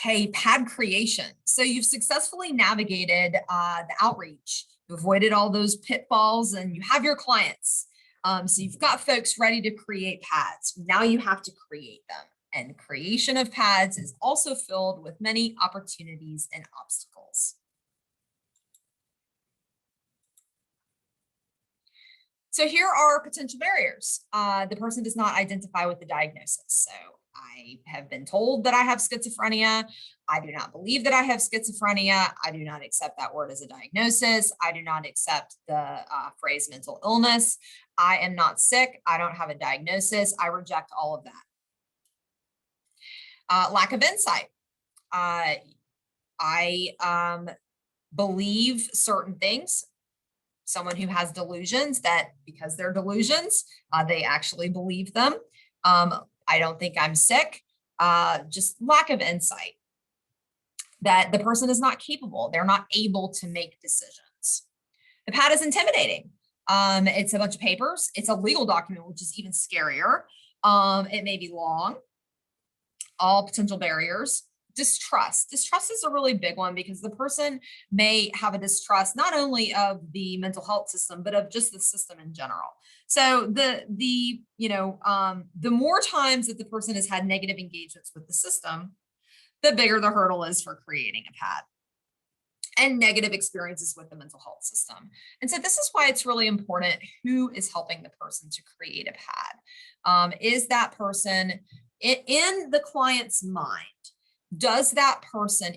Okay, pad creation. So you've successfully navigated the outreach. You avoided all those pitfalls and you have your clients. So you've got folks ready to create pads. Now you have to create them. And creation of pads is also filled with many opportunities and obstacles. So here are potential barriers. The person does not identify with the diagnosis. So I have been told that I have schizophrenia. I do not believe that I have schizophrenia. I do not accept that word as a diagnosis. I do not accept the phrase mental illness. I am not sick. I don't have a diagnosis. I reject all of that. Lack of insight. I believe certain things. Someone who has delusions that because they're delusions, they actually believe them. I don't think I'm sick. Just lack of insight that the person is not capable. They're not able to make decisions. The pad is intimidating. It's a bunch of papers. It's a legal document, which is even scarier. It may be long. All potential barriers. Distrust. Distrust is a really big one because the person may have a distrust not only of the mental health system, but of just the system in general. So the more times that the person has had negative engagements with the system, the bigger the hurdle is for creating a pad and negative experiences with the mental health system. And so this is why it's really important who is helping the person to create a pad. Is that person in the client's mind? Is that person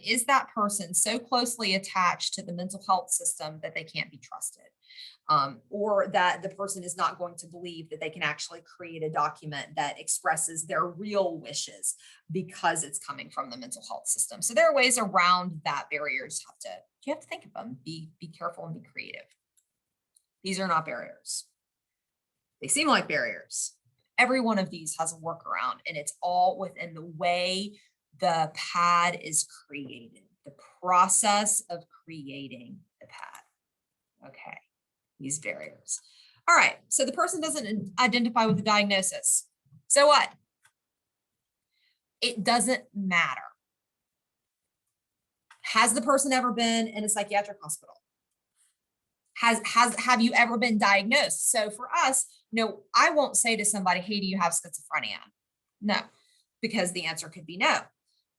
so closely attached to the mental health system that they can't be trusted? Or that the person is not going to believe that they can actually create a document that expresses their real wishes because it's coming from the mental health system. So there are ways around that barrier. You have to think of them, be careful and be creative. These are not barriers. They seem like barriers. Every one of these has a workaround, and it's all within the way the pad is created, the process of creating the pad. Okay, these barriers. All right, so the person doesn't identify with the diagnosis. So what? It doesn't matter. Has the person ever been in a psychiatric hospital? Have you ever been diagnosed? So for us, I won't say to somebody, hey, do you have schizophrenia? No, because the answer could be no.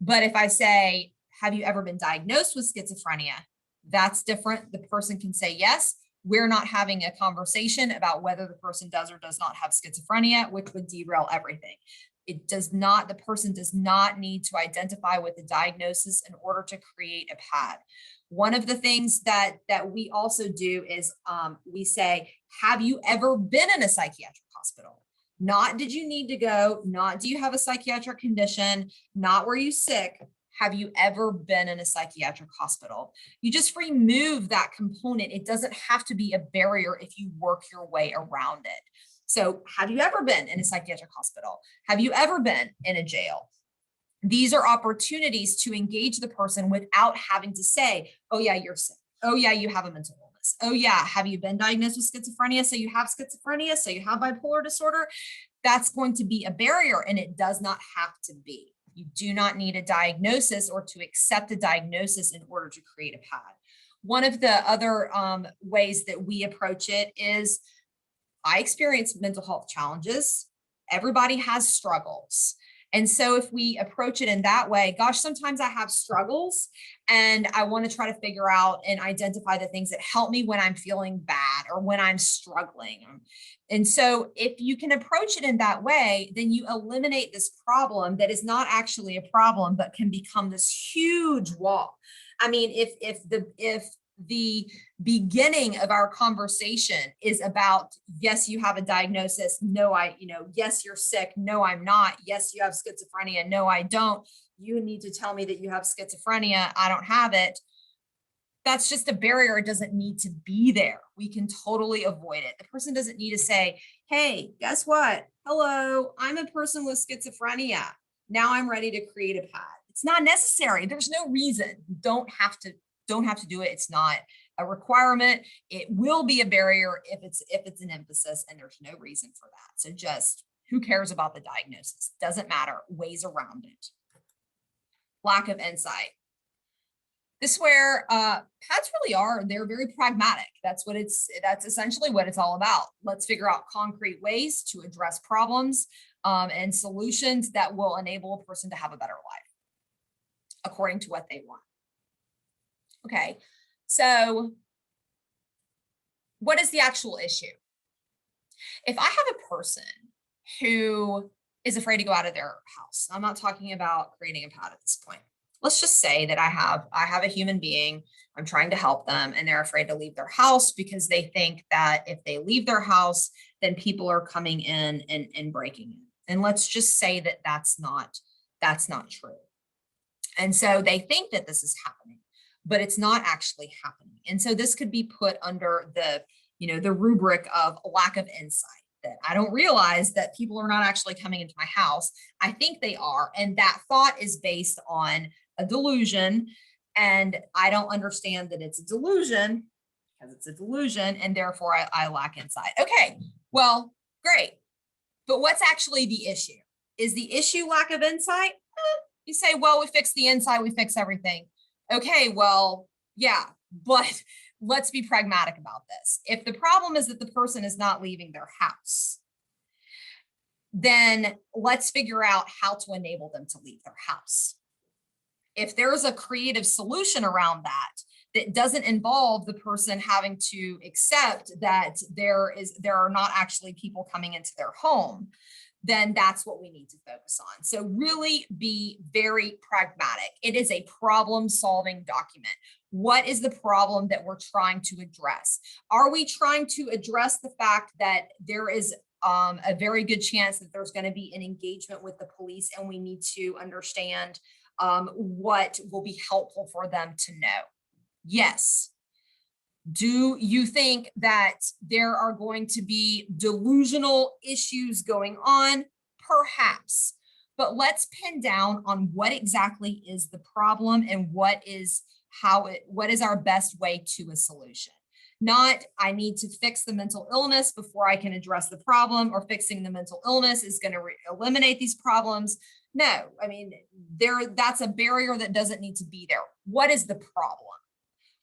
But if I say, have you ever been diagnosed with schizophrenia? That's different. The person can say yes. We're not having a conversation about whether the person does or does not have schizophrenia, which would derail everything. The person does not need to identify with the diagnosis in order to create a pad. One of the things that we also do is we say, have you ever been in a psychiatric hospital? Not did you need to go, not do you have a psychiatric condition, not were you sick. Have you ever been in a psychiatric hospital? You just remove that component. It doesn't have to be a barrier if you work your way around it. So have you ever been in a psychiatric hospital? Have you ever been in a jail? These are opportunities to engage the person without having to say, oh yeah, you're sick. Oh yeah, you have a mental illness. Oh yeah, have you been diagnosed with schizophrenia? So you have schizophrenia, so you have bipolar disorder. That's going to be a barrier, and it does not have to be. You do not need a diagnosis or to accept a diagnosis in order to create a pad. One of the other ways that we approach it is, I experience mental health challenges. Everybody has struggles. And so if we approach it in that way, gosh, sometimes I have struggles and I want to try to figure out and identify the things that help me when I'm feeling bad or when I'm struggling. And so if you can approach it in that way, then you eliminate this problem that is not actually a problem, but can become this huge wall. I mean, if the beginning of our conversation is about, yes, you have a diagnosis. No, yes, you're sick. No, I'm not. Yes, you have schizophrenia. No, I don't. You need to tell me that you have schizophrenia. I don't have it. That's just a barrier. It doesn't need to be there. We can totally avoid it. The person doesn't need to say, hey, guess what? Hello, I'm a person with schizophrenia. Now I'm ready to create a pad. It's not necessary. There's no reason. You don't have to do it. It's not a requirement. It will be a barrier if it's an emphasis, and there's no reason for that. So just who cares about the diagnosis? Doesn't matter. Ways around it. lack of insight. This is where pads really are, they're very pragmatic. That's essentially what it's all about. Let's figure out concrete ways to address problems and solutions that will enable a person to have a better life according to what they want. Okay, so what is the actual issue? If I have a person who is afraid to go out of their house, I'm not talking about creating a pad at this point. Let's just say that I have a human being, I'm trying to help them, and they're afraid to leave their house because they think that if they leave their house, then people are coming in and breaking in. And let's just say that that's not true. And so they think that this is happening, but it's not actually happening. And so this could be put under the rubric of lack of insight, that I don't realize that people are not actually coming into my house. I think they are. And that thought is based on a delusion. And I don't understand that it's a delusion because it's a delusion. And therefore I lack insight. Okay, well, great. But what's actually the issue? Is the issue lack of insight? You say, well, we fix the inside, we fix everything. Okay, well, yeah, but let's be pragmatic about this. If the problem is that the person is not leaving their house, then let's figure out how to enable them to leave their house. If there's a creative solution around that doesn't involve the person having to accept that there are not actually people coming into their home, then that's what we need to focus on. So really be very pragmatic. It is a problem-solving document. What is the problem that we're trying to address? Are we trying to address the fact that there is a very good chance that there's going to be an engagement with the police, and we need to understand what will be helpful for them to know? Yes. Do you think that there are going to be delusional issues going on? Perhaps. But let's pin down on what exactly is the problem and what is our best way to a solution. Not, I need to fix the mental illness before I can address the problem, or fixing the mental illness is going to eliminate these problems. No, I mean, that's a barrier that doesn't need to be there. What is the problem?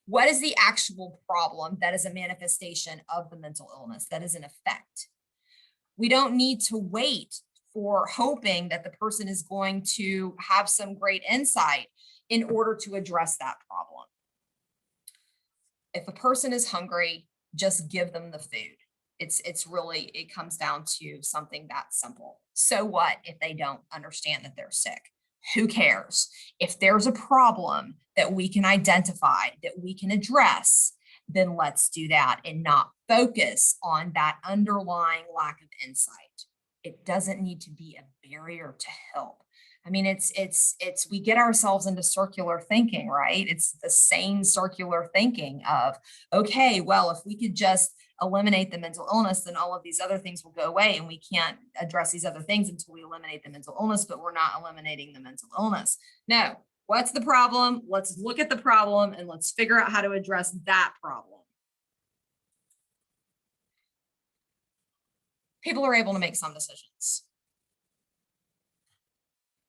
What is the actual problem that is a manifestation of the mental illness, that is an effect? We don't need to wait for hoping that the person is going to have some great insight in order to address that problem. If a person is hungry, just give them the food. It comes down to something that simple. So what if they don't understand that they're sick? Who cares? If there's a problem that we can identify, that we can address, then let's do that and not focus on that underlying lack of insight. It doesn't need to be a barrier to help. I mean, we get ourselves into circular thinking, right? It's the same circular thinking of, okay, well, if we could just eliminate the mental illness, then all of these other things will go away, and we can't address these other things until we eliminate the mental illness, but we're not eliminating the mental illness. No, what's the problem? Let's look at the problem and let's figure out how to address that problem. People are able to make some decisions.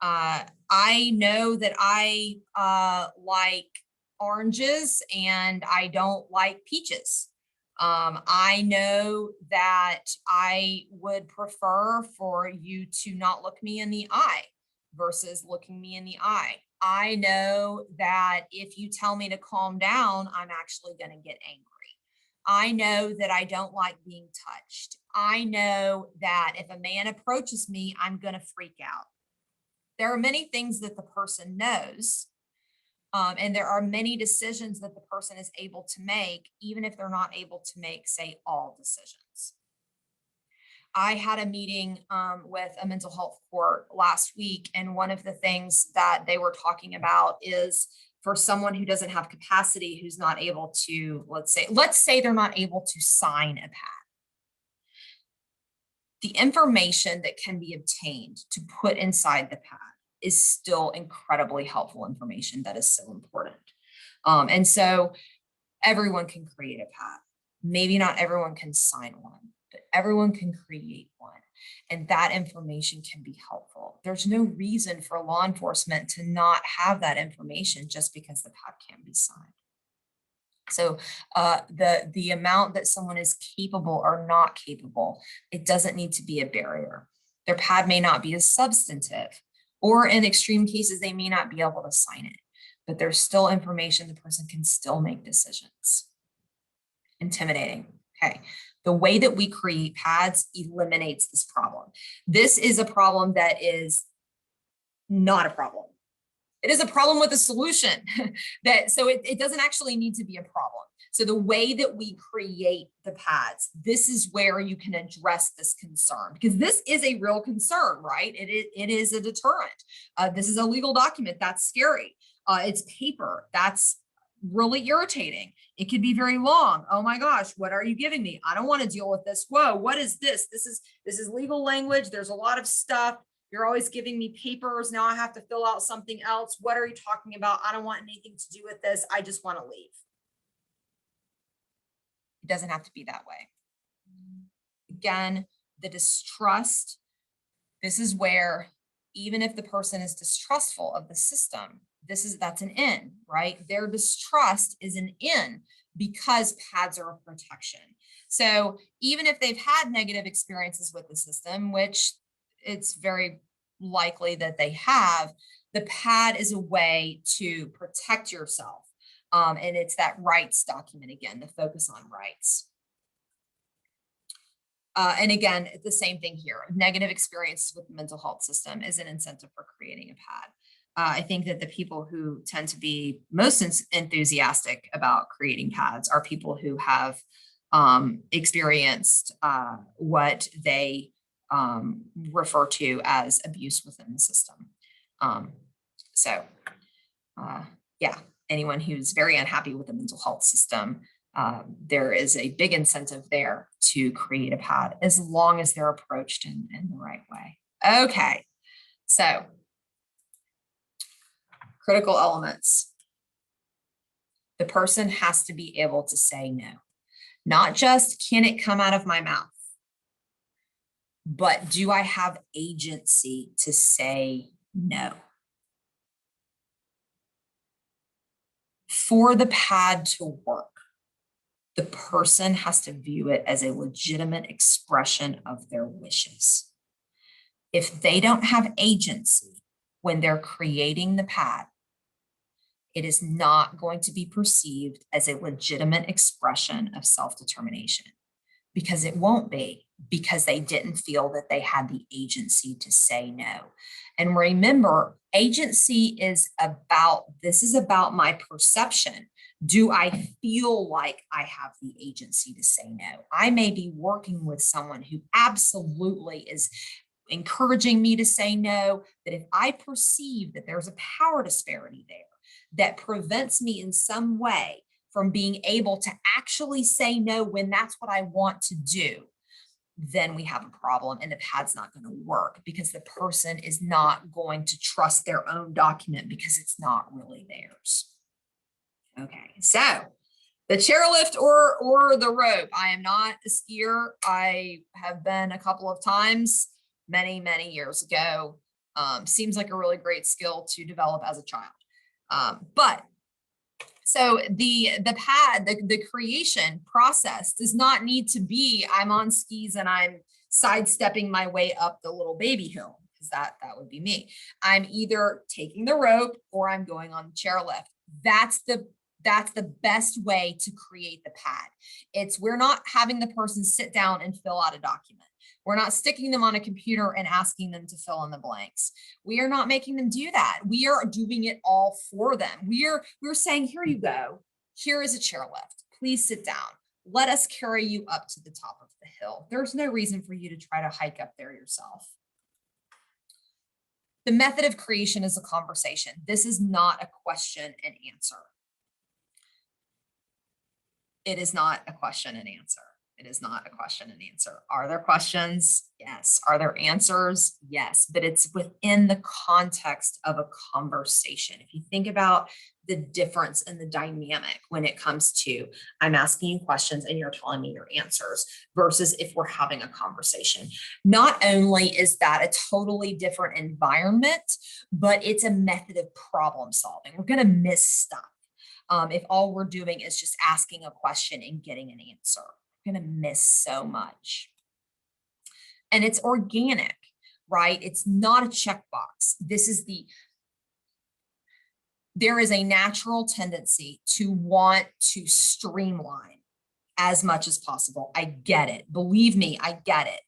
I know that I like oranges and I don't like peaches. I know that I would prefer for you to not look me in the eye versus looking me in the eye. I know that if you tell me to calm down, I'm actually going to get angry. I know that I don't like being touched. I know that if a man approaches me, I'm going to freak out. There are many things that the person knows, and there are many decisions that the person is able to make, even if they're not able to make, say, all decisions. I had a meeting with a mental health court last week, and one of the things that they were talking about is for someone who doesn't have capacity, who's not able to, let's say they're not able to sign a pad. The information that can be obtained to put inside the pad is still incredibly helpful information that is so important. And so everyone can create a pad. Maybe not everyone can sign one, but everyone can create one. And that information can be helpful. There's no reason for law enforcement to not have that information just because the pad can't be signed. So the amount that someone is capable or not capable, it doesn't need to be a barrier. Their pad may not be as substantive, or in extreme cases, they may not be able to sign it, but there's still information. The person can still make decisions. Intimidating. Okay. The way that we create pads eliminates this problem. This is a problem that is not a problem. It is a problem with a solution. So it doesn't actually need to be a problem. So the way that we create the pads, this is where you can address this concern, because this is a real concern, right? It is a deterrent. This is a legal document. That's scary. It's paper. That's really irritating. It could be very long. Oh my gosh, what are you giving me? I don't want to deal with this. Whoa, what is this? This is legal language. There's a lot of stuff. You're always giving me papers. Now I have to fill out something else. What are you talking about? I don't want anything to do with this. I just want to leave. It doesn't have to be that way. Again, the distrust, this is where, even if the person is distrustful of the system, that's an in, right? Their distrust is an in because pads are a protection. So even if they've had negative experiences with the system, which it's very likely that they have, the pad is a way to protect yourself. And it's that rights document again, the focus on rights. And again, the same thing here. Negative experiences with the mental health system is an incentive for creating a pad. I think that the people who tend to be most enthusiastic about creating pads are people who have experienced what they refer to as abuse within the system. Yeah, anyone who's very unhappy with the mental health system, there is a big incentive there to create a pad as long as they're approached in the right way. Okay, so critical elements. The person has to be able to say no. Not just, can it come out of my mouth? But do I have agency to say no? For the pad to work, the person has to view it as a legitimate expression of their wishes. If they don't have agency when they're creating the pad, it is not going to be perceived as a legitimate expression of self-determination, because it won't be, because they didn't feel that they had the agency to say no. And remember, agency is about my perception. Do I feel like I have the agency to say no? I may be working with someone who absolutely is encouraging me to say no, but if I perceive that there's a power disparity there that prevents me in some way from being able to actually say no when that's what I want to do, then we have a problem, and the pad's not going to work because the person is not going to trust their own document because it's not really theirs. Okay, so the chairlift or the rope. I am not a skier. I have been a couple of times many, many years ago. Seems like a really great skill to develop as a child. So the pad, the creation process does not need to be, I'm on skis and I'm sidestepping my way up the little baby hill, because that would be me. I'm either taking the rope or I'm going on the chairlift. That's the best way to create the pad. We're not having the person sit down and fill out a document. We're not sticking them on a computer and asking them to fill in the blanks. We are not making them do that. We are doing it all for them. We're saying, here you go. Here is a chairlift. Please sit down. Let us carry you up to the top of the hill. There's no reason for you to try to hike up there yourself. The method of creation is a conversation. This is not a question and answer. It is not a question and answer. It is not a question and answer. Are there questions? Yes. Are there answers? Yes. But it's within the context of a conversation. If you think about the difference in the dynamic when it comes to I'm asking you questions and you're telling me your answers versus if we're having a conversation. Not only is that a totally different environment, but it's a method of problem solving. We're going to miss stuff. If all we're doing is just asking a question and getting an answer, we're going to miss so much. And it's organic, right? It's not a checkbox. There is a natural tendency to want to streamline as much as possible. I get it. Believe me, I get it.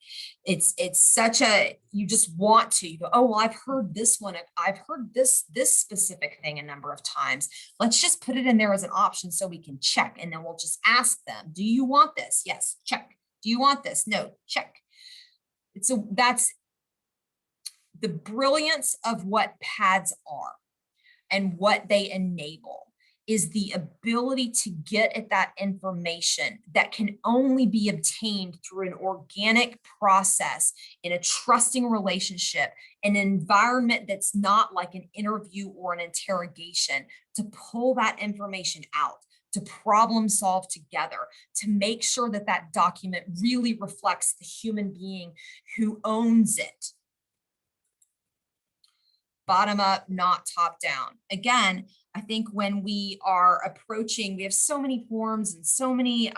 It's such a, you just want to, you go, oh, well, I've heard this one. I've heard this specific thing a number of times. Let's just put it in there as an option so we can check. And then we'll just ask them, do you want this? Yes, check. Do you want this? No, check. So that's the brilliance of what pads are and what they enable is the ability to get at that information that can only be obtained through an organic process in a trusting relationship, an environment that's not like an interview or an interrogation, to pull that information out, to problem solve together, to make sure that that document really reflects the human being who owns it. Bottom up, not top down. Again, I think when we are approaching, we have so many forms and so many,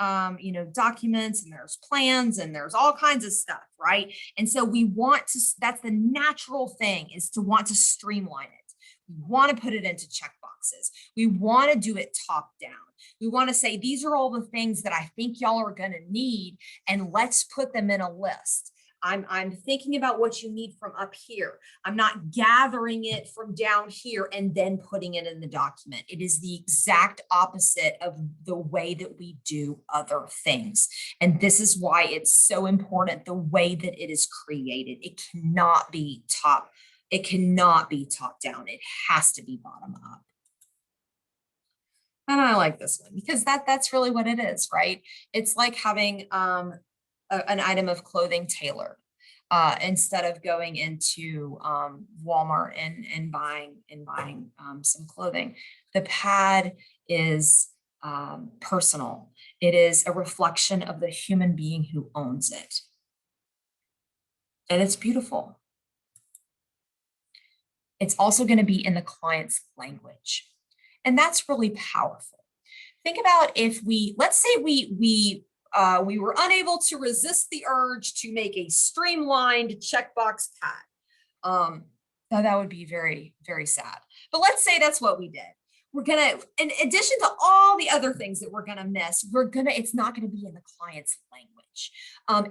documents, and there's plans and there's all kinds of stuff, right? And so we want to, that's the natural thing, is to want to streamline it. We want to put it into checkboxes. We want to do it top down. We want to say, these are all the things that I think y'all are going to need, and let's put them in a list. I'm thinking about what you need from up here. I'm not gathering it from down here and then putting it in the document. It is the exact opposite of the way that we do other things. And this is why it's so important, the way that it is created. It cannot be top down. It has to be bottom up. And I like this one because that's really what it is, right? It's like having an item of clothing tailored instead of going into Walmart and buying some clothing. The pad is personal. It is a reflection of the human being who owns it. And it's beautiful. It's also going to be in the client's language. And that's really powerful. Think about if let's say we were unable to resist the urge to make a streamlined checkbox pad. Now that would be very, very sad. But let's say that's what we did. We're gonna, in addition to all the other things that we're gonna miss, it's not gonna be in the client's language.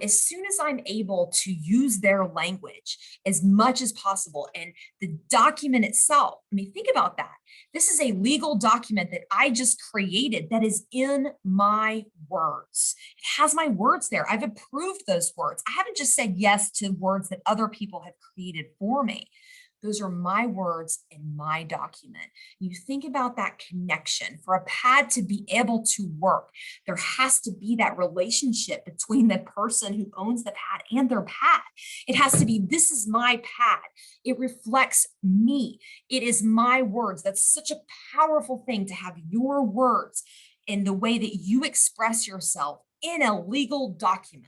As soon as I'm able to use their language as much as possible, and the document itself, I mean, think about that. This is a legal document that I just created that is in my words. It has my words there. I've approved those words. I haven't just said yes to words that other people have created for me. Those are my words in my document. You think about that connection. For a pad to be able to work, there has to be that relationship between the person who owns the pad and their pad. It has to be, this is my pad. It reflects me. It is my words. That's such a powerful thing, to have your words in the way that you express yourself in a legal document.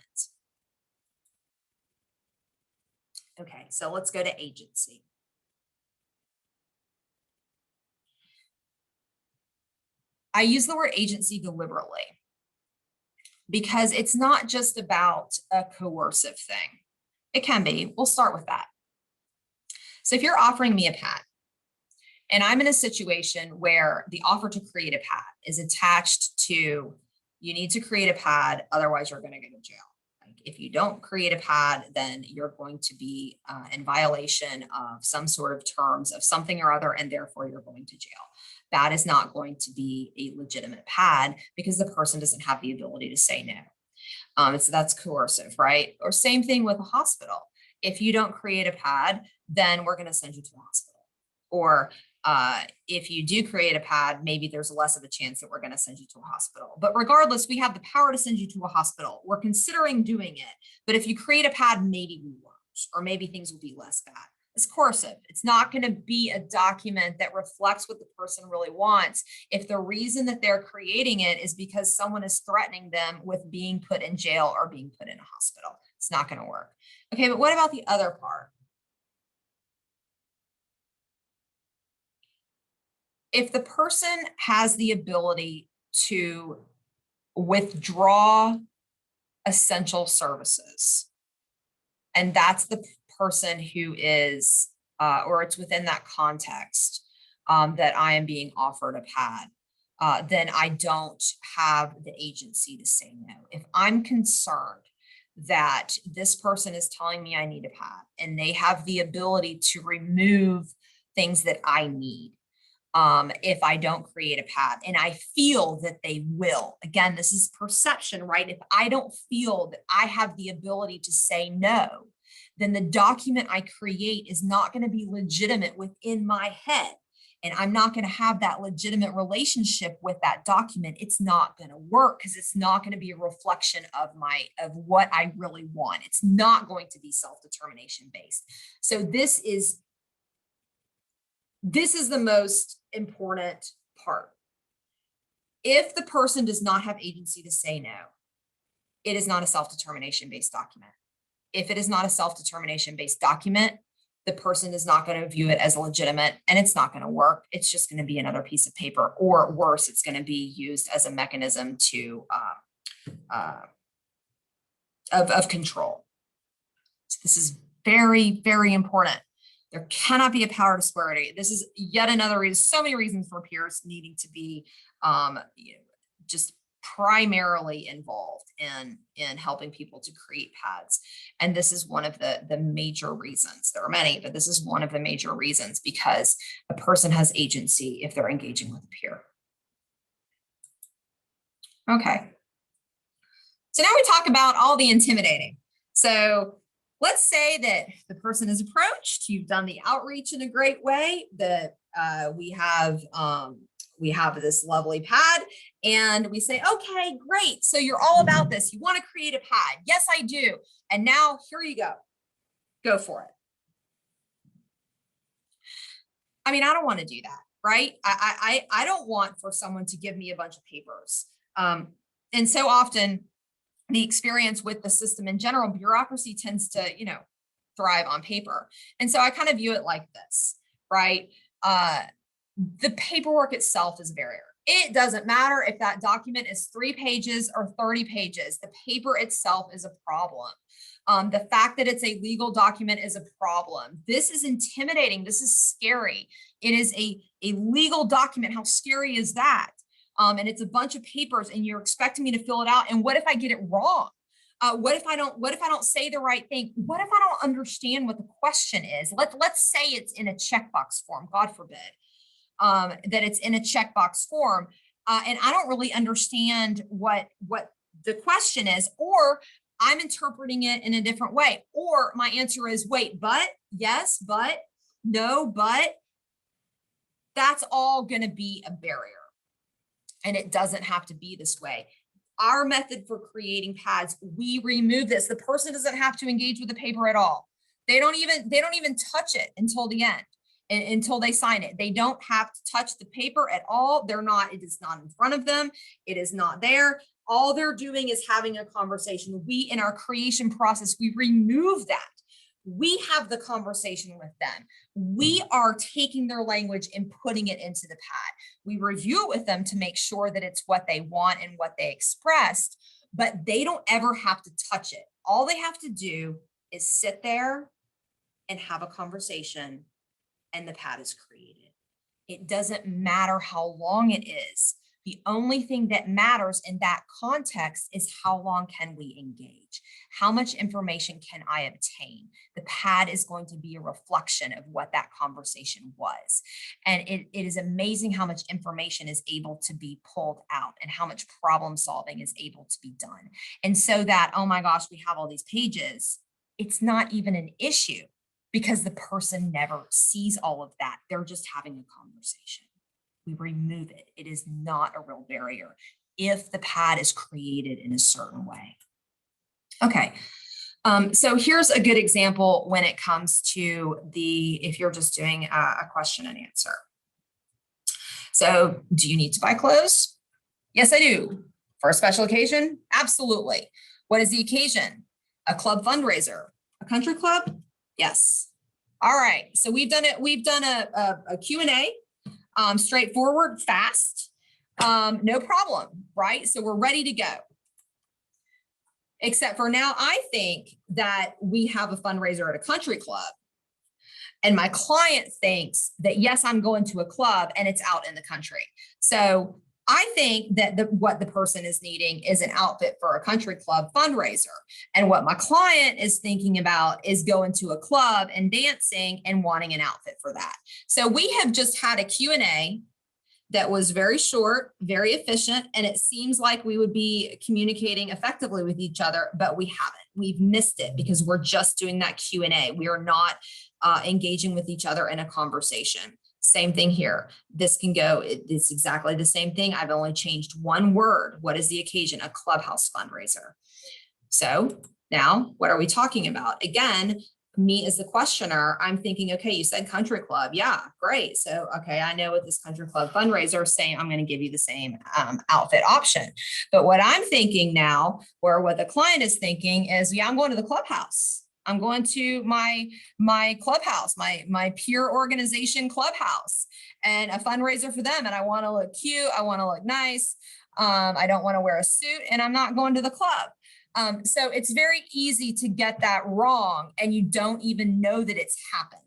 Okay, so let's go to agency. I use the word agency deliberately because it's not just about a coercive thing. It can be. We'll start with that. So if you're offering me a pad and I'm in a situation where the offer to create a pad is attached to, you need to create a pad, otherwise you're going to go to jail. If you don't create a pad, then you're going to be in violation of some sort of terms of something or other, and therefore you're going to jail. That is not going to be a legitimate pad because the person doesn't have the ability to say no. So that's coercive, right? Or same thing with a hospital. If you don't create a pad, then we're going to send you to the hospital. Or if you do create a pad, maybe there's less of a chance that we're going to send you to a hospital. But regardless, we have the power to send you to a hospital. We're considering doing it. But if you create a pad, maybe we won't, or maybe things will be less bad. It's coercive. It's not going to be a document that reflects what the person really wants if the reason that they're creating it is because someone is threatening them with being put in jail or being put in a hospital. It's not going to work. Okay, but what about the other part? If the person has the ability to withdraw essential services, and that's the person who is, or it's within that context that I am being offered a pad, then I don't have the agency to say no. If I'm concerned that this person is telling me I need a pad and they have the ability to remove things that I need, if I don't create a pad, and I feel that they will. Again, this is perception, right? If I don't feel that I have the ability to say no, then the document I create is not going to be legitimate within my head. And I'm not going to have that legitimate relationship with that document. It's not going to work because it's not going to be a reflection of what I really want. It's not going to be self-determination based. So this is the most important part. If the person does not have agency to say no, it is not a self-determination based document. If it is not a self-determination based document, the person is not going to view it as legitimate and it's not going to work. It's just going to be another piece of paper, or worse, it's going to be used as a mechanism to of control. So this is very, very important. There cannot be a power disparity. This is yet another reason, so many reasons for peers needing to be just primarily involved in helping people to create pads. And this is one of the major reasons. There are many, but this is one of the major reasons, because a person has agency if they're engaging with a peer. Okay. So now we talk about all the intimidating. So let's say that the person is approached, you've done the outreach in a great way, that we have this lovely pad, and we say, okay, great. So you're all about this. You want to create a pad. Yes, I do. And now here you go. Go for it. I mean, I don't want to do that, right? I don't want for someone to give me a bunch of papers. And so often the experience with the system in general, bureaucracy tends to, thrive on paper. And so I kind of view it like this, right? The paperwork itself is a barrier. It doesn't matter if that document is 3 pages or 30 pages. The paper itself is a problem. The fact that it's a legal document is a problem. This is intimidating. This is scary. It is a legal document. How scary is that? And it's a bunch of papers and you're expecting me to fill it out. And what if I get it wrong? What if I don't say the right thing? What if I don't understand what the question is? Let's say it's in a checkbox form, God forbid, that it's in a checkbox form. And I don't really understand what the question is, or I'm interpreting it in a different way. Or my answer is, wait, but, yes, but, no, but. That's all going to be a barrier. And it doesn't have to be this way. Our method for creating pads, we remove this. The person doesn't have to engage with the paper at all. They don't even touch it until the end, until they sign it. They don't have to touch the paper at all. It is not in front of them. It is not there. All they're doing is having a conversation. We, in our creation process, we remove that. We have the conversation with them. We are taking their language and putting it into the pad. We review it with them to make sure that it's what they want and what they expressed, but they don't ever have to touch it. All they have to do is sit there and have a conversation, and the pad is created. It doesn't matter how long it is. The only thing that matters in that context is how long can we engage? How much information can I obtain? The pad is going to be a reflection of what that conversation was. And it is amazing how much information is able to be pulled out and how much problem solving is able to be done. And so that, oh my gosh, we have all these pages. It's not even an issue. because the person never sees all of that. They're just having a conversation. We remove it. It is not a real barrier if the pad is created in a certain way. Okay. So here's a good example when it comes to if you're just doing a question and answer. So do you need to buy clothes? Yes, I do. For a special occasion? Absolutely. What is the occasion? A club fundraiser. A country club? Yes. All right. So we've done it. We've done a Q&A, straightforward, fast, no problem, right? So we're ready to go. Except for now, I think that we have a fundraiser at a country club. And my client thinks that, yes, I'm going to a club and it's out in the country. So I think that what the person is needing is an outfit for a country club fundraiser. And what my client is thinking about is going to a club and dancing and wanting an outfit for that. So we have just had a Q&A that was very short, very efficient, and it seems like we would be communicating effectively with each other, but we haven't. We've missed it because we're just doing that Q&A. We are not engaging with each other in a conversation. Same thing here. This can go, it's exactly the same thing. I've only changed one word. What is the occasion? A clubhouse fundraiser. So now what are we talking about? Again, me as the questioner, I'm thinking, okay, you said country club. Yeah, great. So, okay, I know what this country club fundraiser is saying. I'm going to give you the same outfit option. But what I'm thinking now, or what the client is thinking is, yeah, I'm going to the clubhouse. I'm going to my clubhouse, my peer organization clubhouse, and a fundraiser for them. And I want to look cute. I want to look nice. I don't want to wear a suit, and I'm not going to the club. So it's very easy to get that wrong, and you don't even know that it's happened.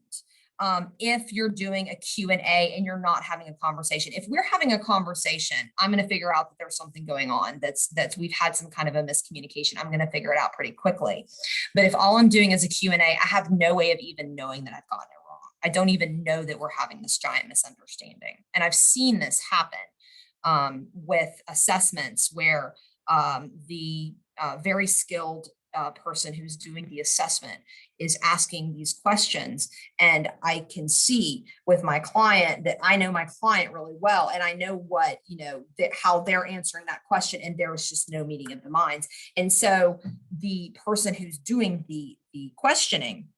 If you're doing a Q&A and you're not having a conversation. If we're having a conversation, I'm going to figure out that there's something going on that's we've had some kind of a miscommunication. I'm going to figure it out pretty quickly. But if all I'm doing is a Q&A, I have no way of even knowing that I've gotten it wrong. I don't even know that we're having this giant misunderstanding. And I've seen this happen with assessments where the very skilled person who's doing the assessment is asking these questions. And I can see with my client that I know my client really well. And I know what, how they're answering that question. And there was just no meeting of the minds. And so the person who's doing the questioning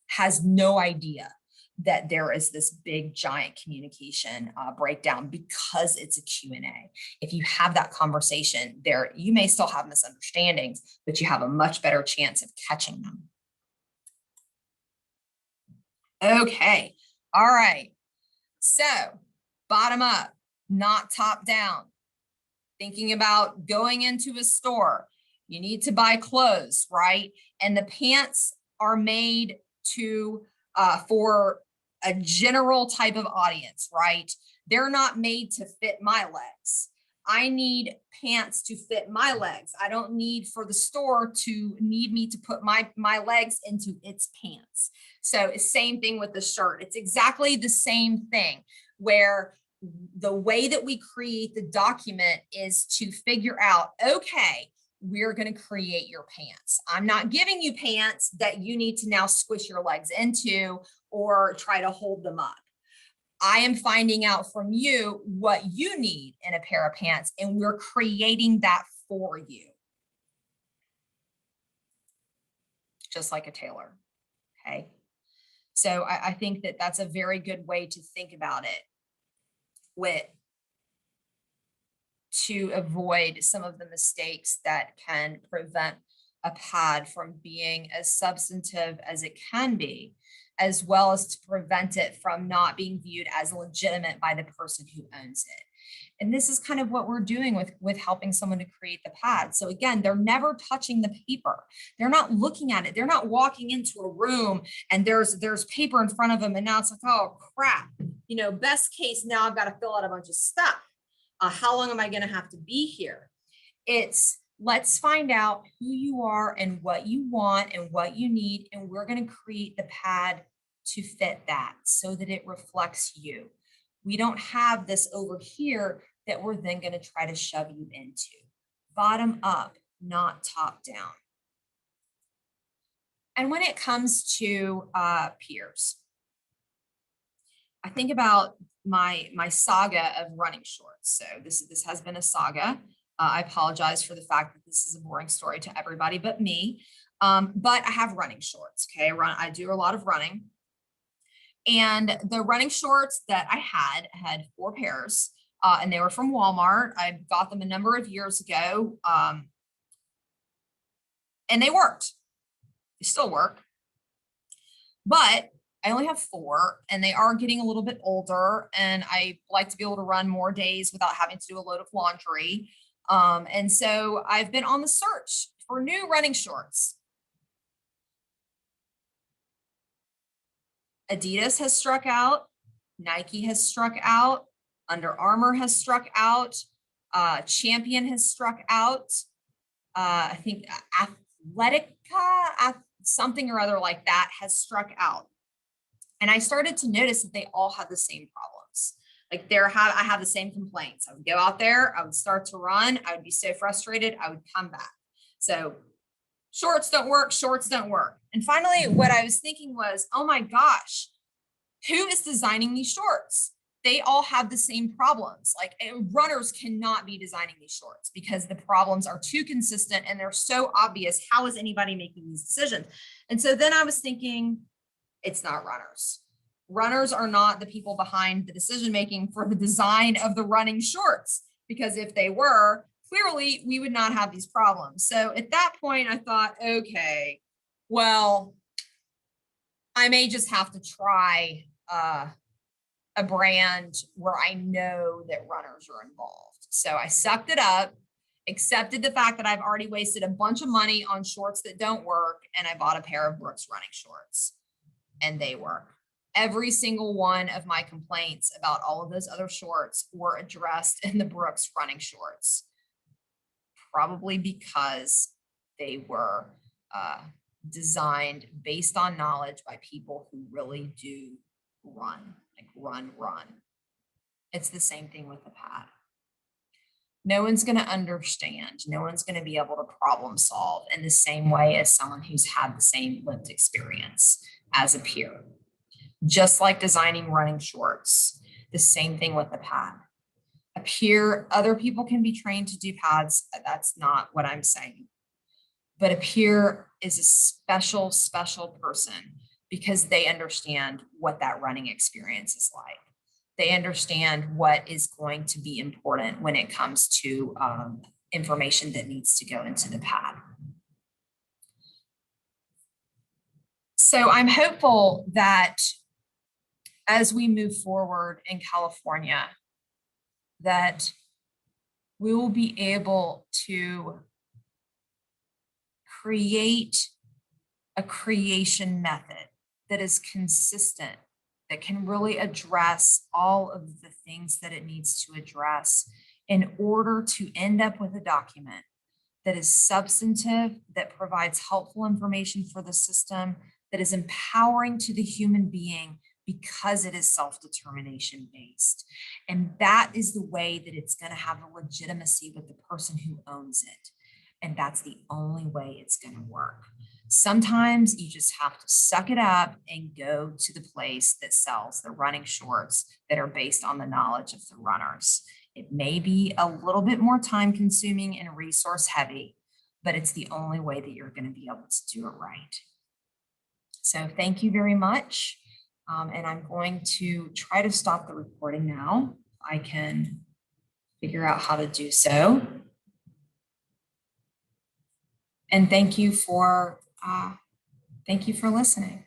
has no idea that there is this big giant communication breakdown because it's a Q&A. If you have that conversation there, you may still have misunderstandings, but you have a much better chance of catching them. Okay, all right. So bottom up, not top down. Thinking about going into a store, you need to buy clothes, right? And the pants are made to for a general type of audience, right? They're not made to fit my legs. I need pants to fit my legs. I don't need for the store to need me to put my legs into its pants. So same thing with the shirt. It's exactly the same thing where the way that we create the document is to figure out, okay, we're going to create your pants. I'm not giving you pants that you need to now squish your legs into or try to hold them up. I am finding out from you what you need in a pair of pants, and we're creating that for you. Just like a tailor, okay? So I think that that's a very good way to think about it to avoid some of the mistakes that can prevent a pad from being as substantive as it can be, as well as to prevent it from not being viewed as legitimate by the person who owns it. And this is kind of what we're doing with helping someone to create the pad. So again, they're never touching the paper. They're not looking at it. They're not walking into a room and there's paper in front of them. And now it's like, oh crap, best case, now I've got to fill out a bunch of stuff. How long am I going to have to be here? It's let's find out who you are and what you want and what you need. And we're going to create the pad to fit that so that it reflects you. We don't have this over here that we're then going to try to shove you into. Bottom up, not top down. And when it comes to peers, I think about my saga of running shorts. So this has been a saga. I apologize for the fact that this is a boring story to everybody but me. But I have running shorts. Okay, I do a lot of running, and the running shorts that I had 4 pairs, and they were from Walmart. I got them a number of years ago, and they worked. They still work, but I only have 4, and they are getting a little bit older, and I like to be able to run more days without having to do a load of laundry. And so I've been on the search for new running shorts. Adidas has struck out, Nike has struck out, Under Armour has struck out, Champion has struck out. I think Athletica, something or other like that, has struck out. And I started to notice that they all had the same problems. Like I have the same complaints. I would go out there, I would start to run, I would be so frustrated, I would come back. So shorts don't work, shorts don't work. And finally, what I was thinking was, oh my gosh, who is designing these shorts? They all have the same problems. Like runners cannot be designing these shorts because the problems are too consistent and they're so obvious. How is anybody making these decisions? And so then I was thinking, it's not runners. Runners are not the people behind the decision-making for the design of the running shorts, because if they were, clearly we would not have these problems. So at that point, I thought, okay, well, I may just have to try a brand where I know that runners are involved. So I sucked it up, accepted the fact that I've already wasted a bunch of money on shorts that don't work, and I bought a pair of Brooks running shorts, and they work. Every single one of my complaints about all of those other shorts were addressed in the Brooks running shorts, probably because they were designed based on knowledge by people who really do run, like run. It's the same thing with the pad. No one's going to understand. No one's going to be able to problem solve in the same way as someone who's had the same lived experience as a peer. Just like designing running shorts, the same thing with the pad. A peer, other people can be trained to do pads. That's not what I'm saying. But a peer is a special, special person because they understand what that running experience is like. They understand what is going to be important when it comes to information that needs to go into the pad. So I'm hopeful that as we move forward in California, that we will be able to create a creation method that is consistent, that can really address all of the things that it needs to address in order to end up with a document that is substantive, that provides helpful information for the system, that is empowering to the human being because it is self-determination based. And that is the way that it's going to have a legitimacy with the person who owns it. And that's the only way it's going to work. Sometimes you just have to suck it up and go to the place that sells the running shorts that are based on the knowledge of the runners. It may be a little bit more time consuming and resource heavy, but it's the only way that you're going to be able to do it right. So thank you very much. And I'm going to try to stop the recording now. I can figure out how to do so. And thank you for listening.